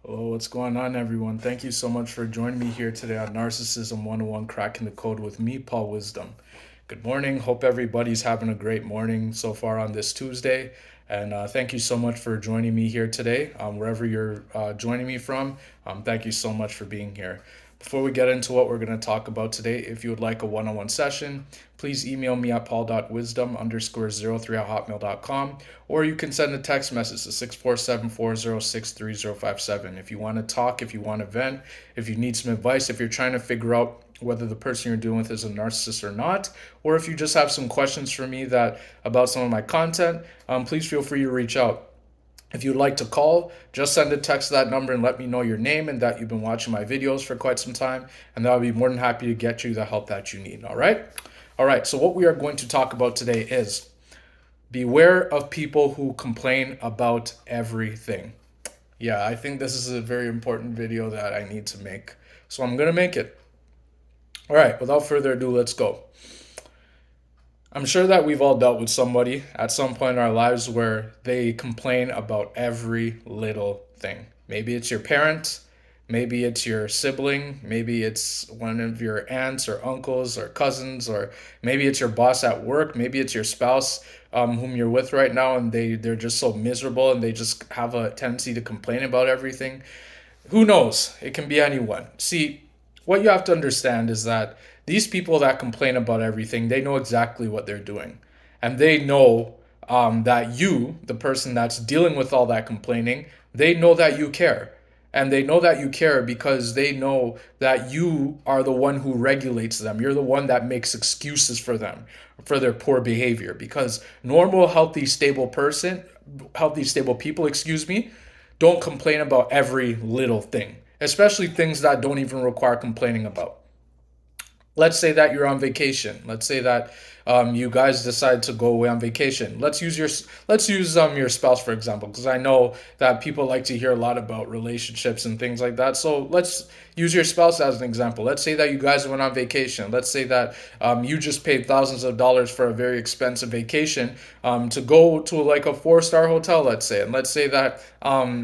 Hello, what's going on, everyone? Thank you so much for joining me here today on Narcissism 101 Cracking the Code with me, Paul Wisdom. Good morning. Hope everybody's having a great morning so far on this Tuesday. And thank you so much for joining me here today, wherever you're joining me from. Thank you so much for being here. Before we get into what we're going to talk about today, if you would like a one on one session, please email me at paul.wisdom_03@hotmail.com, or you can send a text message to 647-406-3057. If you want to talk, if you want to vent, if you need some advice, if you're trying to figure out whether the person you're dealing with is a narcissist or not, or if you just have some questions for me that about some of my content, please feel free to reach out. If you'd like to call, just send a text to that number and let me know your name and that you've been watching my videos for quite some time, and I'll be more than happy to get you the help that you need. All right? All right, so what we are going to talk about today is beware of people who complain about everything. Yeah, I think this is a very important video that I need to make. So I'm going to make it. All right, without further ado, let's go. I'm sure that we've all dealt with somebody at some point in our lives where they complain about every little thing. Maybe it's your parent, maybe it's your sibling, maybe it's one of your aunts or uncles or cousins, or maybe it's your boss at work, maybe it's your spouse whom you're with right now, and they're just so miserable and they just have a tendency to complain about everything. Who knows? It can be anyone. See, what you have to understand is that these people that complain about everything, they know exactly what they're doing. And they know that you, the person that's dealing with all that complaining, they know that you care. And they know that you care because they know that you are the one who regulates them. You're the one that makes excuses for them, for their poor behavior. Because normal, healthy, stable people, don't complain about every little thing, especially things that don't even require complaining about. Let's say that you're on vacation. Let's say that you guys decide to go away on vacation. Let's use your spouse for example, because I know that people like to hear a lot about relationships and things like that. So let's use your spouse as an example. Let's say that you guys went on vacation. Let's say that you just paid thousands of dollars for a very expensive vacation to go to like a four-star hotel. Let's say, and let's say that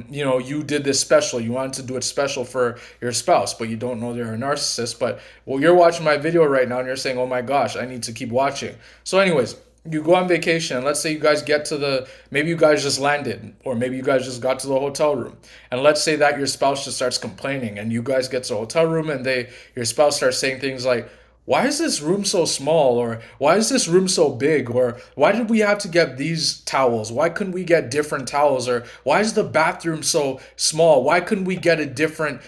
you did this special. You wanted to do it special for your spouse, but you don't know they're a narcissist. But well, you're watching my video right now and you're saying, "Oh my gosh, I need to keep watching." So, anyways, you go on vacation. Let's say you guys get to maybe you guys just landed, or maybe you guys just got to the hotel room. And let's say that your spouse just starts complaining, and you guys get to the hotel room, and your spouse starts saying things like, "Why is this room so small?" Or "Why is this room so big?" Or "Why did we have to get these towels? Why couldn't we get different towels?" Or "Why is the bathroom so small? Why couldn't we get a different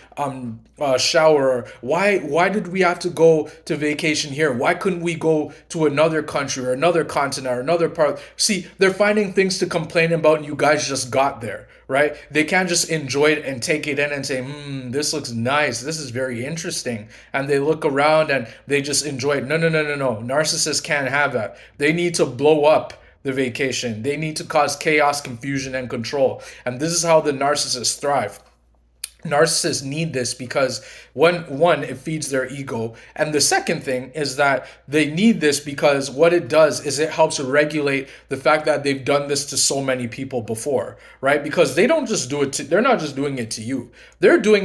shower?" Or why did we have to go to vacation here? Why couldn't we go to another country or another continent or another part? See, they're finding things to complain about, and you guys just got there, right? They can't just enjoy it and take it in and say, this looks nice. This is very interesting. And they look around and they just enjoy it. No, no, no, no, no. Narcissists can't have that. They need to blow up the vacation. They need to cause chaos, confusion, and control. And this is how the narcissists thrive. Narcissists need this because one, it feeds their ego, and the second thing is that they need this because what it does is it helps regulate the fact that they've done this to so many people before, right? Because they don't just do it to, they're not just doing it to you, they do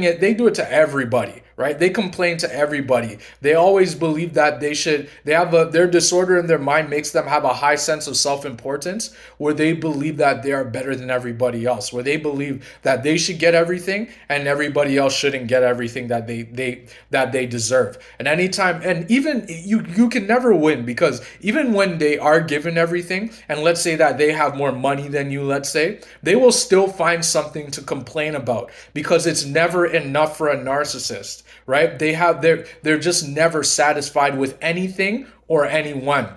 it to everybody, right? They complain to everybody. They always believe that their disorder in their mind makes them have a high sense of self-importance, where they believe that they are better than everybody else, where they believe that they should get everything and everybody else shouldn't get everything that they deserve. And anytime, and even you can never win, because even when they are given everything, and let's say that they have more money than you, let's say, they will still find something to complain about, because it's never enough for a narcissist, right? They're just never satisfied with anything or anyone.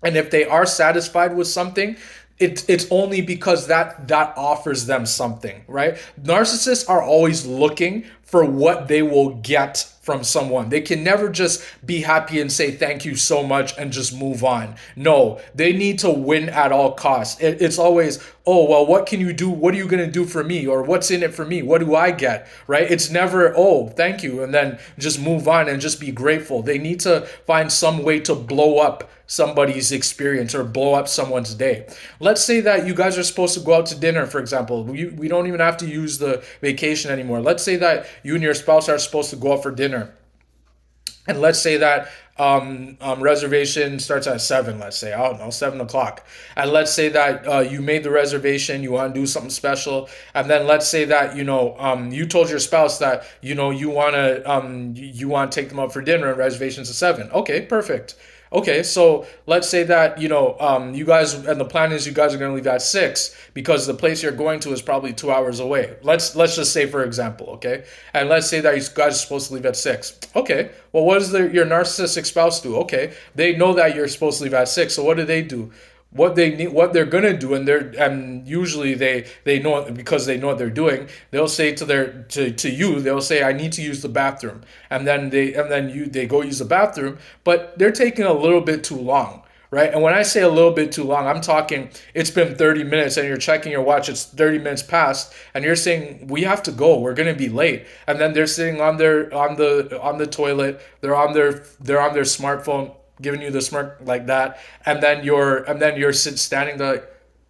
And if they are satisfied with something, it's only because that offers them something, right? Narcissists are always looking for what they will get from someone. They can never just be happy and say thank you so much and just move on. No, they need to win at all costs. It's always, oh, well, what can you do? What are you going to do for me? Or what's in it for me? What do I get? Right? It's never, oh, thank you, and then just move on and just be grateful. They need to find some way to blow up somebody's experience or blow up someone's day. Let's say that you guys are supposed to go out to dinner, for example. We don't even have to use the vacation anymore. Let's say that you and your spouse are supposed to go out for dinner. And let's say that reservation starts at 7, let's say, I don't know, 7 o'clock. And let's say that you made the reservation, you want to do something special. And then let's say that, you told your spouse that, you want to take them out for dinner and reservations at 7. Okay, perfect. Okay, so let's say that you guys, and the plan is you guys are going to leave at 6 because the place you're going to is probably 2 hours away. Let's just say, for example, okay, and let's say that you guys are supposed to leave at 6. Okay, well, what does your narcissistic spouse do? Okay, they know that you're supposed to leave at 6, so what do? What they need, what they're gonna do, and usually they know it because they know what they're doing. They'll say to you, they'll say, I need to use the bathroom, and then they go use the bathroom, but they're taking a little bit too long. Right? And when I say a little bit too long, I'm talking it's been 30 minutes and you're checking your watch, it's 30 minutes past, and you're saying, we have to go, we're gonna be late. And then they're sitting on the toilet, they're on their smartphone, giving you the smirk like that, and then you're standing there like,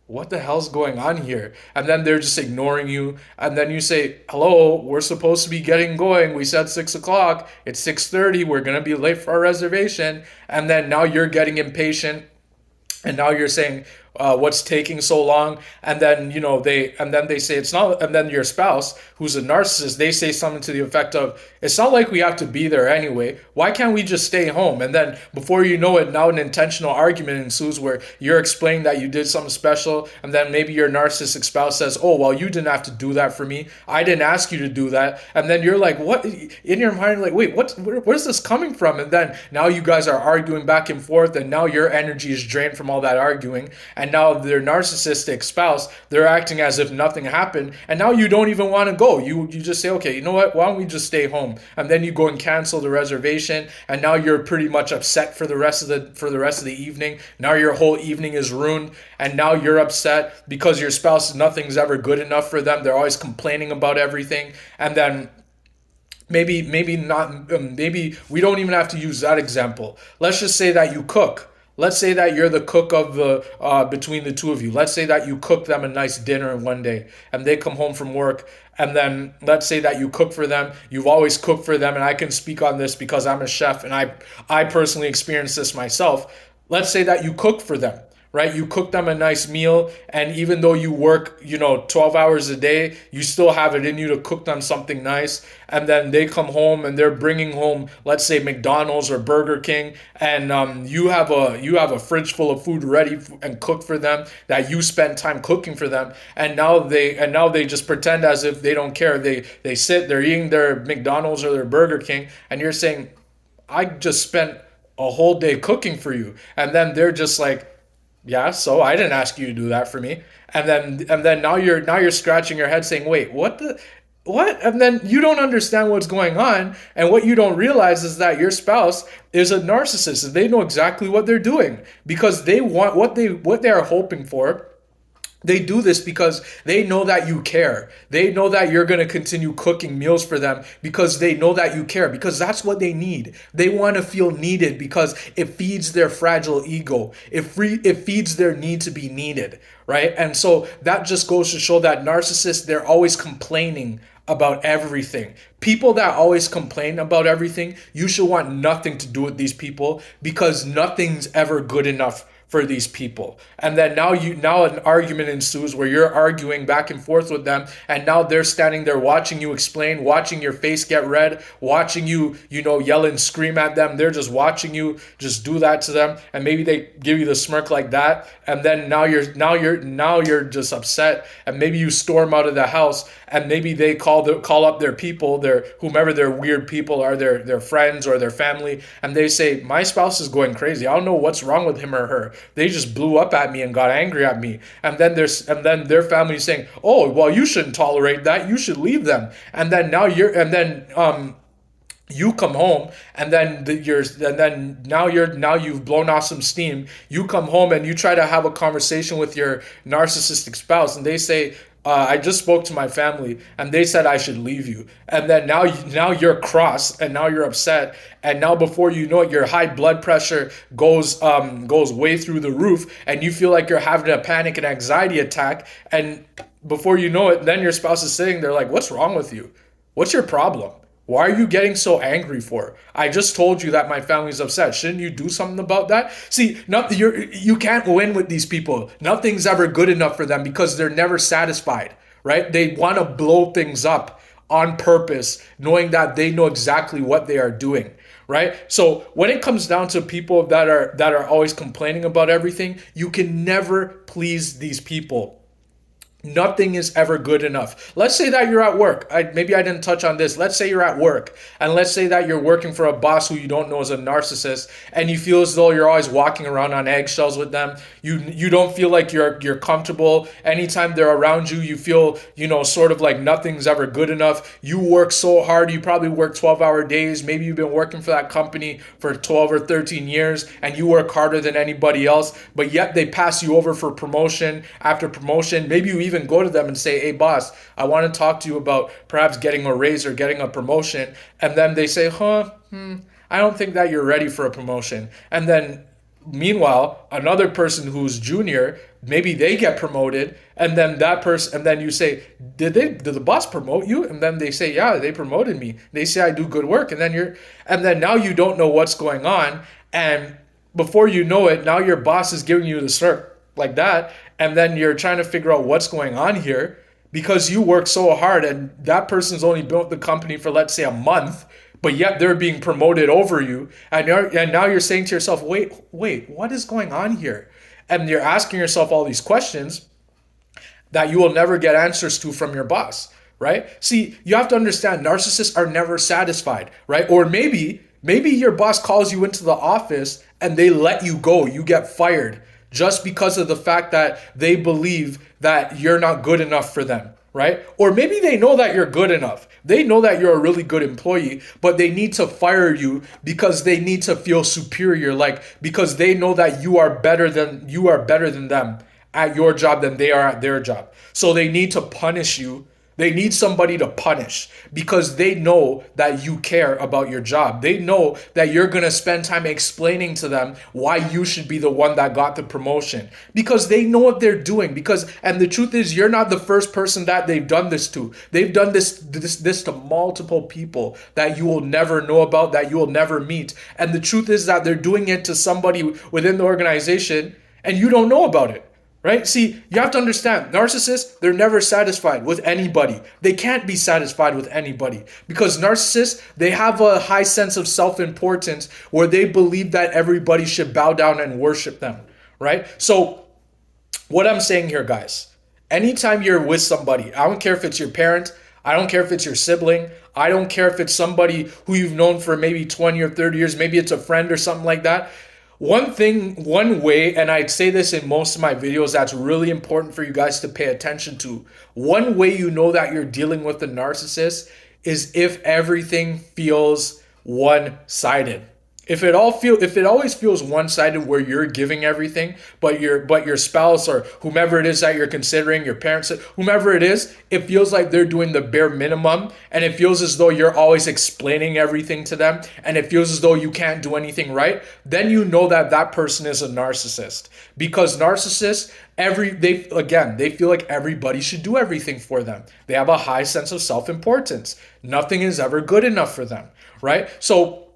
what the hell's going on here? And then they're just ignoring you. And then you say, hello, we're supposed to be getting going. We said 6 o'clock. It's 6:30. We're going to be late for our reservation. And then now you're getting impatient. And now you're saying, what's taking so long? And then they say it's not. And then your spouse, who's a narcissist, they say something to the effect of, it's not like we have to be there anyway. Why can't we just stay home? And then before you know it, now an intentional argument ensues where you're explaining that you did something special, and then maybe your narcissistic spouse says, oh, well, you didn't have to do that for me. I didn't ask you to do that. And then you're like, what? In your mind, like, wait, where's this coming from? And then now you guys are arguing back and forth, and now your energy is drained from all that arguing. And now their narcissistic spouse, they're acting as if nothing happened, and now you don't even want to go. You just say, okay, you know what? Why don't we just stay home? And then you go and cancel the reservation, and now you're pretty much upset for the rest of the evening. Now your whole evening is ruined, and now you're upset because your spouse, nothing's ever good enough for them. They're always complaining about everything, and then maybe we don't even have to use that example. Let's just say that you cook. Let's say that you're the cook of the between the two of you. Let's say that you cook them a nice dinner in one day, and they come home from work, and then let's say that you cook for them. You've always cooked for them, and I can speak on this because I'm a chef, and I personally experienced this myself. Let's say that you cook for them. Right? You cook them a nice meal, and even though you work, 12 hours a day, you still have it in you to cook them something nice. And then they come home and they're bringing home, let's say, McDonald's or Burger King, and you have a fridge full of food ready and cooked for them that you spent time cooking for them, and now they just pretend as if they don't care. They're eating their McDonald's or their Burger King, and you're saying, I just spent a whole day cooking for you, and then they're just like, yeah, so I didn't ask you to do that for me. And then now you're scratching your head saying, wait, what? And then you don't understand what's going on. And what you don't realize is that your spouse is a narcissist, and they know exactly what they're doing because they want what they are hoping for. They do this because they know that you care. They know that you're going to continue cooking meals for them because they know that you care, because that's what they need. They want to feel needed because it feeds their fragile ego. It feeds their need to be needed, right? And so that just goes to show that narcissists, they're always complaining about everything. People that always complain about everything, you should want nothing to do with these people because nothing's ever good enough for these people. And then now an argument ensues where you're arguing back and forth with them, and now they're standing there watching you explain, watching your face get red, watching you yell and scream at them. They're just watching you just do that to them, and maybe they give you the smirk like that, and then now you're just upset, and maybe you storm out of the house, and maybe they call up their people, whomever their weird people are, their friends or their family, and they say, my spouse is going crazy. I don't know what's wrong with him or her. they just blew up at me and got angry at me. And then their family saying, oh, well, you shouldn't tolerate that, you should leave them. And then now you're and then you come home, and then now you've blown off some steam. You come home and you try to have a conversation with your narcissistic spouse, and they say, I just spoke to my family and they said I should leave you. And then now you're cross, and now you're upset, and now before you know it, your high blood pressure goes way through the roof, and you feel like you're having a panic and anxiety attack. And before you know it, then your spouse is sitting there like, what's wrong with you? What's your problem? Why are you getting so angry for? I just told you that my family's upset. Shouldn't you do something about that? See, you can't win with these people. Nothing's ever good enough for them because they're never satisfied, right? They want to blow things up on purpose, knowing that they know exactly what they are doing, right? So when it comes down to people that are always complaining about everything, you can never please these people. Nothing is ever good enough. Let's say that you're at work. Maybe I didn't touch on this. Let's say you're at work, and let's say that you're working for a boss who you don't know is a narcissist, and you feel as though you're always walking around on eggshells with them. You don't feel like you're comfortable. Anytime they're around you, you feel, sort of like nothing's ever good enough. You work so hard. You probably work 12-hour days. Maybe you've been working for that company for 12 or 13 years, and you work harder than anybody else, but yet they pass you over for promotion after promotion. Maybe you even go to them and say, hey boss, I want to talk to you about perhaps getting a raise or getting a promotion. And then they say, I don't think that you're ready for a promotion. And then meanwhile, another person who's junior, maybe they get promoted, and then you say, did the boss promote you? And then they say, yeah, they promoted me. They say I do good work. And then now you don't know what's going on. And before you know it, now your boss is giving you the smirk like that. And then you're trying to figure out what's going on here because you work so hard, and that person's only built the company for, let's say, a month, but yet they're being promoted over you. And now you're saying to yourself, wait, what is going on here? And you're asking yourself all these questions that you will never get answers to from your boss, right? See, you have to understand, narcissists are never satisfied, right? Or maybe your boss calls you into the office and they let you go, you get fired, just because of the fact that they believe that you're not good enough for them, right? Or maybe they know that you're good enough. They know that you're a really good employee, but they need to fire you because they need to feel superior, because they know that you are better than them at your job than they are at their job. So they need to punish you. They need somebody to punish because they know that you care about your job. They know that you're going to spend time explaining to them why you should be the one that got the promotion, because they know what they're doing. And the truth is, you're not the first person that they've done this to. They've done this to multiple people that you will never know about, that you will never meet. And the truth is that they're doing it to somebody within the organization and you don't know about it. Right? See, you have to understand, narcissists, they're never satisfied with anybody. They can't be satisfied with anybody because narcissists, they have a high sense of self-importance where they believe that everybody should bow down and worship them, right? So what I'm saying here, guys, anytime you're with somebody, I don't care if it's your parent, I don't care if it's your sibling, I don't care if it's somebody who you've known for maybe 20 or 30 years, maybe it's a friend or something like that. One way, and I'd say this in most of my videos, that's really important for you guys to pay attention to. One way you know that you're dealing with a narcissist is if everything feels one-sided. If it always feels one-sided where you're giving everything, but your spouse or whomever it is that you're considering, your parents, whomever it is, it feels like they're doing the bare minimum, and it feels as though you're always explaining everything to them, and it feels as though you can't do anything right, then you know that person is a narcissist. Because narcissists, they feel like everybody should do everything for them. They have a high sense of self-importance. Nothing is ever good enough for them, right? So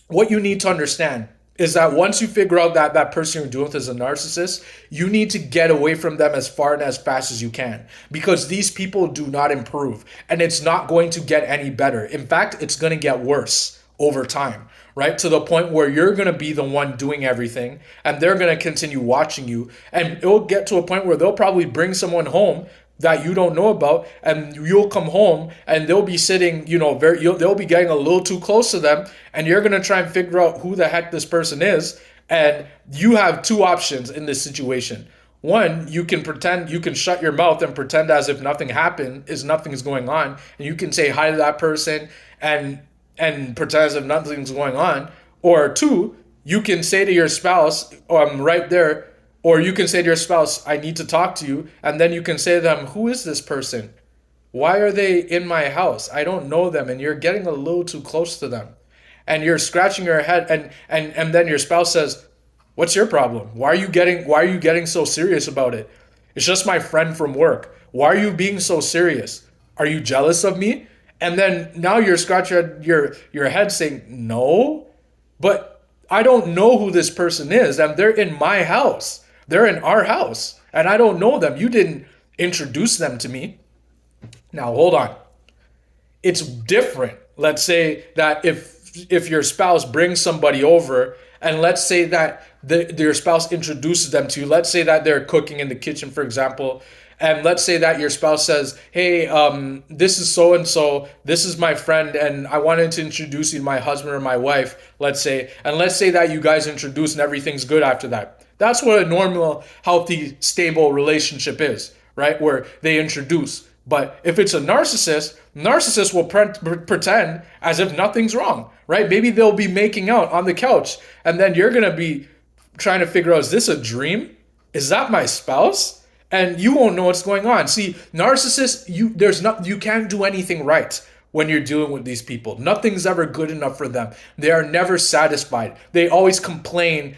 what you need to understand is that once you figure out that person you're dealing with is a narcissist, you need to get away from them as far and as fast as you can, because these people do not improve and it's not going to get any better. In fact, it's going to get worse over time, right? To the point where you're going to be the one doing everything and they're going to continue watching you, and it'll get to a point where they'll probably bring someone home that you don't know about, and you'll come home and they'll be sitting, they'll be getting a little too close to them, and you're going to try and figure out who the heck this person is, And you have two options in this situation. One, you can pretend, you can shut your mouth and pretend as if nothing happened, is nothing is going on, and you can say hi to that person and pretend as if nothing's going on. Or two, you can say to your spouse, oh, I'm right there, or you can say to your spouse, I need to talk to you, and then you can say to them, who is this person? Why are they in my house? I don't know them, and you're getting a little too close to them. And you're scratching your head, and then your spouse says, what's your problem? Why are you getting so serious about it? It's just my friend from work. Why are you being so serious? Are you jealous of me? And then now you're scratching your head saying, no, but I don't know who this person is, and they're in my house. They're in our house, and I don't know them. You didn't introduce them to me. Now hold on. It's different. Let's say that if your spouse brings somebody over, and let's say that your spouse introduces them to you. Let's say that they're cooking in the kitchen, for example, and let's say that your spouse says, hey, this is so and so, this is my friend, and I wanted to introduce you to my husband or my wife, let's say, and let's say that you guys introduce and everything's good after that. That's what a normal, healthy, stable relationship is, right? Where they introduce. But if it's a narcissist will pretend as if nothing's wrong, right? Maybe they'll be making out on the couch, and then you're going to be trying to figure out, is this a dream? Is that my spouse? And you won't know what's going on. See, narcissists, you can't do anything right when you're dealing with these people. Nothing's ever good enough for them. They are never satisfied. They always complain.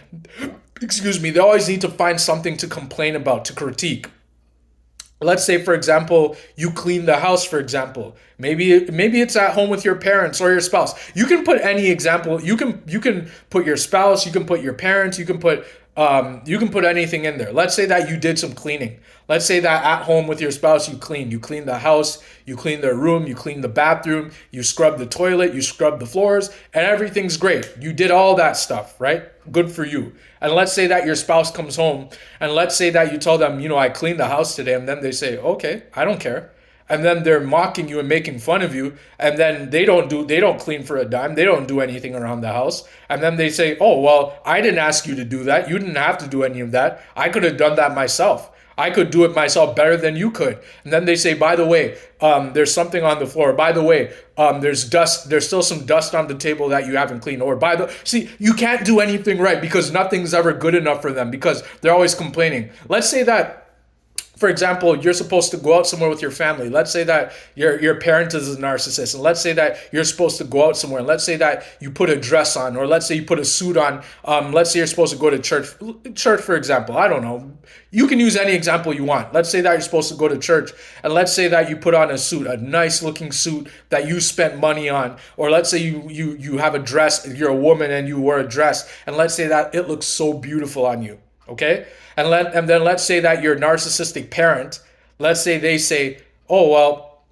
Excuse me. They always need to find something to complain about, to critique. Let's say, for example, you clean the house, for example. Maybe it's at home with your parents or your spouse. You can put any example. You can put your spouse, you can put your parents, you can put anything in there. Let's say that you did some cleaning. Let's say that at home with your spouse you clean. You clean the house, you clean their room, you clean the bathroom, you scrub the toilet, you scrub the floors, and everything's great. You did all that stuff, right? Good for you. And let's say that your spouse comes home, and let's say that you tell them, I cleaned the house today, and then they say, okay, I don't care. And then they're mocking you and making fun of you, and then they don't clean for a dime, they don't do anything around the house, and then they say, oh well, I didn't ask you to do that, you didn't have to do any of that, I could have done that myself, I could do it myself better than you could. And then they say, by the way, there's something on the floor, by the way, there's still some dust on the table that you haven't cleaned, or see, you can't do anything right because nothing's ever good enough for them because they're always complaining. Let's say that, for example, you're supposed to go out somewhere with your family. Let's say that your parent is a narcissist, and let's say that you're supposed to go out somewhere. And let's say that you put a dress on, or let's say you put a suit on. Let's say you're supposed to go to church, for example. I don't know. You can use any example you want. Let's say that you're supposed to go to church, and let's say that you put on a suit, a nice looking suit that you spent money on, or let's say you have a dress. You're a woman and you wear a dress, and let's say that it looks so beautiful on you. Okay? And then let's say that your narcissistic parent, let's say they say, oh, well,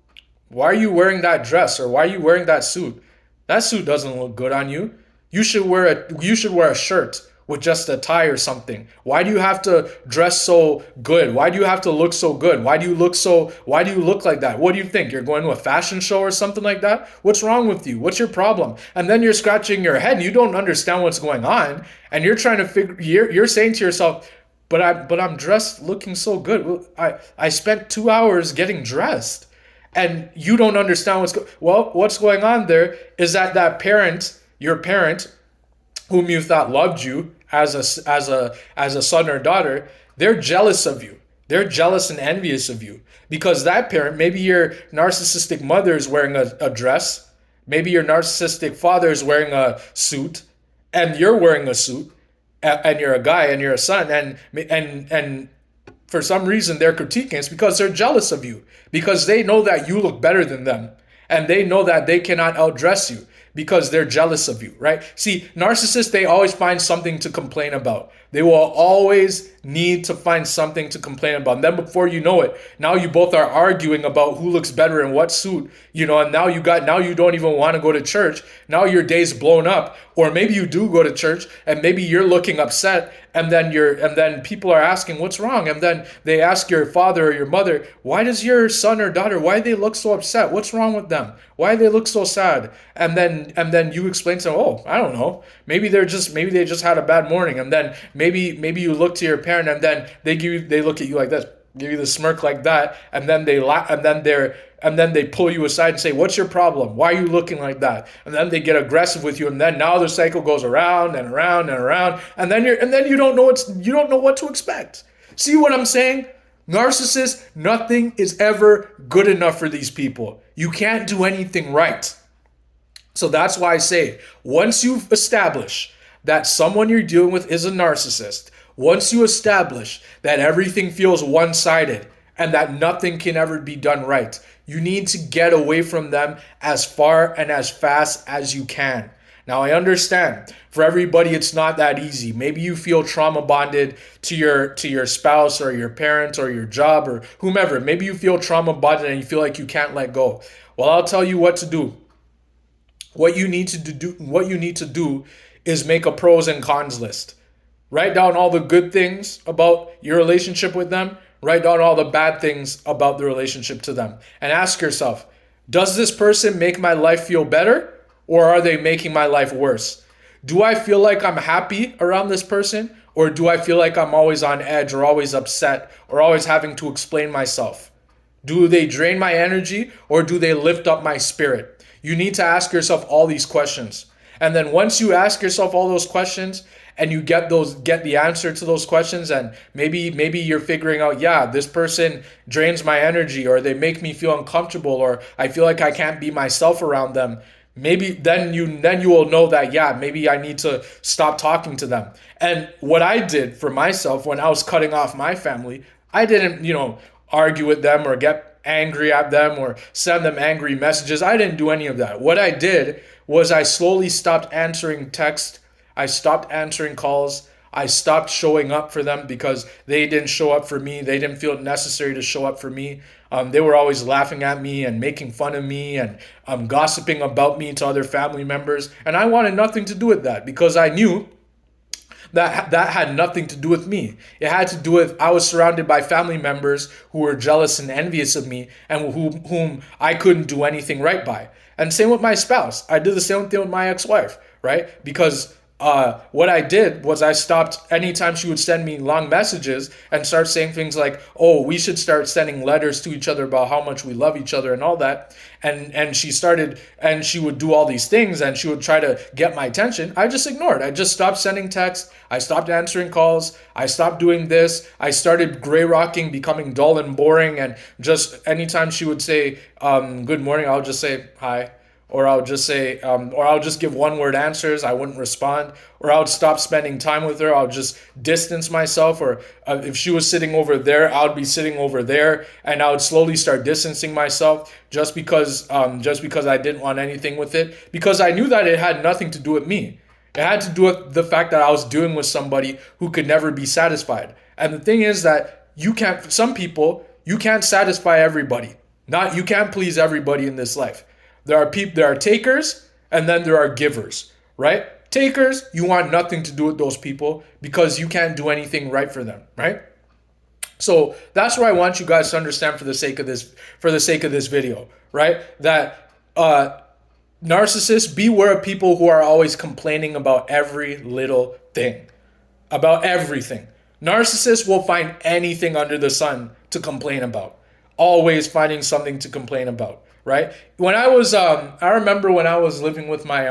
why are you wearing that dress, or why are you wearing that suit? That suit doesn't look good on you. You should wear a shirt with just a tie or something. Why do you have to dress so good? Why do you have to look so good? Why do you look like that? What do you think? You're going to a fashion show or something like that? What's wrong with you? What's your problem? And then you're scratching your head and you don't understand what's going on, and you're trying to you're saying to yourself, but I'm dressed looking so good. I spent 2 hours getting dressed, and you don't understand what's going on there is that your parent, whom you thought loved you as a son or daughter, they're jealous of you. They're jealous and envious of you because that parent, maybe your narcissistic mother is wearing a dress, maybe your narcissistic father is wearing a suit, and you're wearing a suit, and you're a guy and you're a son, and for some reason they're critiquing. It's because they're jealous of you, because they know that you look better than them, and they know that they cannot outdress you because they're jealous of you, right? See, narcissists, they always find something to complain about. They will always need to find something to complain about. And then before you know it, now you both are arguing about who looks better in what suit, and now you don't even want to go to church. Now your day's blown up. Or maybe you do go to church and maybe you're looking upset and then people are asking what's wrong, and then they ask your father or your mother, why does your son or daughter, why do they look so upset, what's wrong with them, why do they look so sad? And then you explain to them, oh, I don't know, maybe they just had a bad morning. And then maybe you look to your parent, and then they look at you like this, give you the smirk like that, and then they laugh, and then they pull you aside and say, what's your problem? Why are you looking like that? And then they get aggressive with you, and then now the cycle goes around and around and around, and then you don't know what to expect. See what I'm saying? Narcissists, nothing is ever good enough for these people. You can't do anything right. So that's why I say, once you've established that someone you're dealing with is a narcissist, once you establish that everything feels one-sided and that nothing can ever be done right, you need to get away from them as far and as fast as you can. Now, I understand for everybody it's not that easy. Maybe you feel trauma bonded to your spouse or your parent or your job or whomever. Maybe you feel trauma bonded and you feel like you can't let go. Well, I'll tell you what to do. What you need to do is make a pros and cons list. Write down all the good things about your relationship with them. Write down all the bad things about the relationship to them. And ask yourself, does this person make my life feel better, or are they making my life worse? Do I feel like I'm happy around this person, or do I feel like I'm always on edge or always upset or always having to explain myself? Do they drain my energy, or do they lift up my spirit? You need to ask yourself all these questions. And then once you ask yourself all those questions and you get the answer to those questions, and maybe you're figuring out, yeah, this person drains my energy, or they make me feel uncomfortable, or I feel like I can't be myself around them. Maybe then you will know that, yeah, maybe I need to stop talking to them. And what I did for myself when I was cutting off my family, I didn't, argue with them or get angry at them or send them angry messages. I didn't do any of that. What I did was I slowly stopped answering text. I stopped answering calls. I stopped showing up for them because they didn't show up for me. They didn't feel it necessary to show up for me. They were always laughing at me and making fun of me and gossiping about me to other family members. And I wanted nothing to do with that because I knew that had nothing to do with me. It had to do with I was surrounded by family members who were jealous and envious of me and whom I couldn't do anything right by. And same with my spouse. I did the same thing with my ex-wife, right? Because what I did was I stopped anytime she would send me long messages and start saying things like, oh, we should start sending letters to each other about how much we love each other and all that. And she would do all these things and she would try to get my attention. I just ignored. I just stopped sending texts. I stopped answering calls. I stopped doing this. I started gray rocking, becoming dull and boring. And just anytime she would say, good morning, I'll just say hi. Or I'll just say, or I'll just give one word answers. I wouldn't respond. Or I would stop spending time with her. I'll just distance myself. Or if she was sitting over there, I would be sitting over there, and I would slowly start distancing myself just because I didn't want anything with it. Because I knew that it had nothing to do with me. It had to do with the fact that I was dealing with somebody who could never be satisfied. And the thing is that some people, you can't satisfy everybody. You can't please everybody in this life. There are takers, and then there are givers, right? Takers, you want nothing to do with those people because you can't do anything right for them, right? So that's what I want you guys to understand for the sake of this video, right? That narcissists, beware of people who are always complaining about every little thing, about everything. Narcissists will find anything under the sun to complain about, always finding something to complain about. Right? When I was, I remember when I was living with my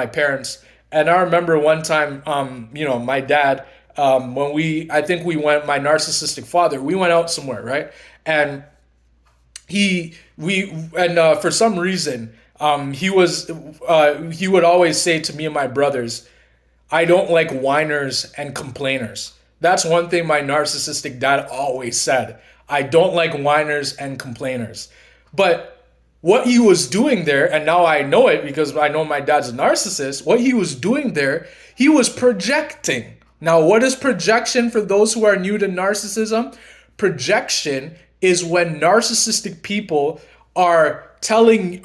parents, and I remember one time, my dad, my narcissistic father, we went out somewhere, right? And for some reason, he would always say to me and my brothers, I don't like whiners and complainers. That's one thing my narcissistic dad always said. I don't like whiners and complainers. But what he was doing there, and now I know it because I know my dad's a narcissist, what he was doing there, he was projecting. Now, what is projection for those who are new to narcissism? Projection is when narcissistic people are telling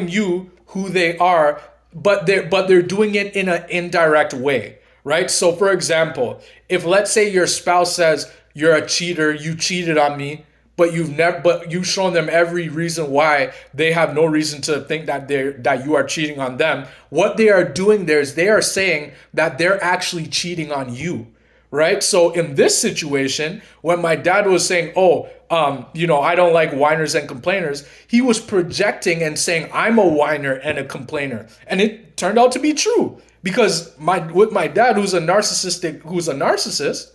you who they are, but they're doing it in an indirect way, right? So for example, if let's say your spouse says you're a cheater, you cheated on me, but you've shown them every reason why they have no reason to think that you are cheating on them. What they are doing there is they are saying that they're actually cheating on you, right? So in this situation, when my dad was saying, "Oh, I don't like whiners and complainers," he was projecting and saying, "I'm a whiner and a complainer," and it turned out to be true because with my dad, who's a narcissist,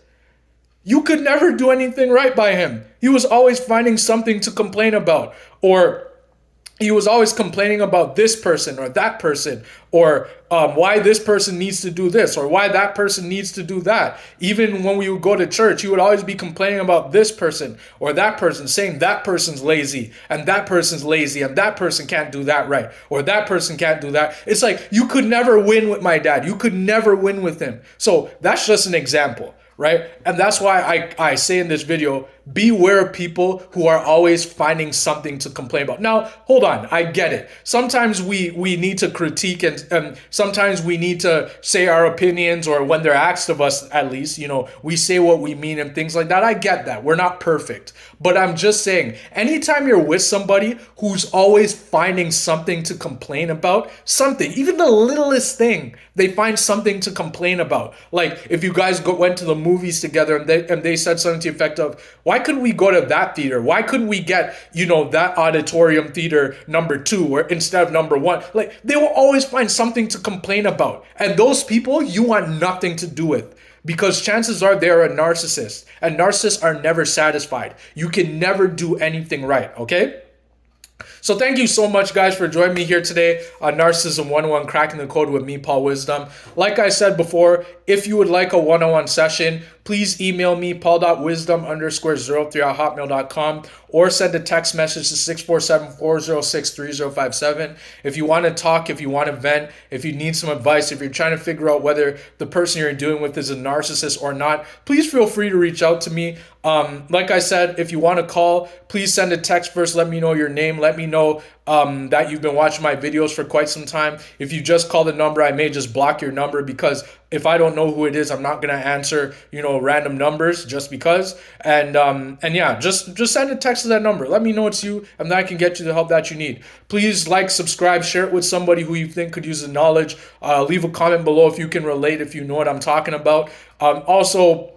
you could never do anything right by him. He was always finding something to complain about, or he was always complaining about this person or that person, or why this person needs to do this or why that person needs to do that. Even when we would go to church, he would always be complaining about this person or that person, saying that person's lazy and that person's lazy and that person can't do that right or that person can't do that. It's like you could never win with my dad. You could never win with him. So that's just an example, right? And that's why I say in this video, beware of people who are always finding something to complain about. Now, hold on, I get it. Sometimes we need to critique and sometimes we need to say our opinions, or when they're asked of us, at least, we say what we mean and things like that. I get that. We're not perfect. But I'm just saying, anytime you're with somebody who's always finding something to complain about, something, even the littlest thing, they find something to complain about. Like if you guys went to the movies together and they said something to the effect of, why couldn't we go to that theater? Why couldn't we get, that auditorium theater number 2 or instead of number 1? Like they will always find something to complain about. And those people you want nothing to do with, because chances are they're a narcissist, and narcissists are never satisfied. You can never do anything right, okay? So thank you so much, guys, for joining me here today on Narcissism 101, Cracking the Code with me, Paul Wisdom. Like I said before, if you would like a one-on-one session, please email me, paul.wisdom_03@hotmail.com, or send a text message to 647-406-3057. If you want to talk, if you want to vent, if you need some advice, if you're trying to figure out whether the person you're dealing with is a narcissist or not, please feel free to reach out to me. Like I said, if you want to call, please send a text first. Let me know your name. Let me know that you've been watching my videos for quite some time. If you just call the number, I may just block your number, because if I don't know who it is, I'm not gonna answer, random numbers just because. And yeah, just send a text to that number. Let me know it's you, and then I can get you the help that you need. Please like, subscribe, share it with somebody who you think could use the knowledge. Leave a comment below if you can relate, if you know what I'm talking about. Also,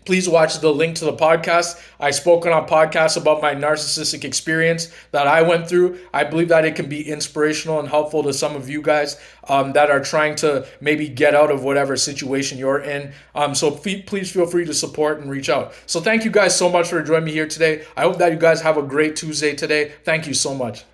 please watch the link to the podcast. I spoke on a podcast about my narcissistic experience that I went through. I believe that it can be inspirational and helpful to some of you guys that are trying to maybe get out of whatever situation you're in. So please feel free to support and reach out. So thank you guys so much for joining me here today. I hope that you guys have a great Tuesday today. Thank you so much.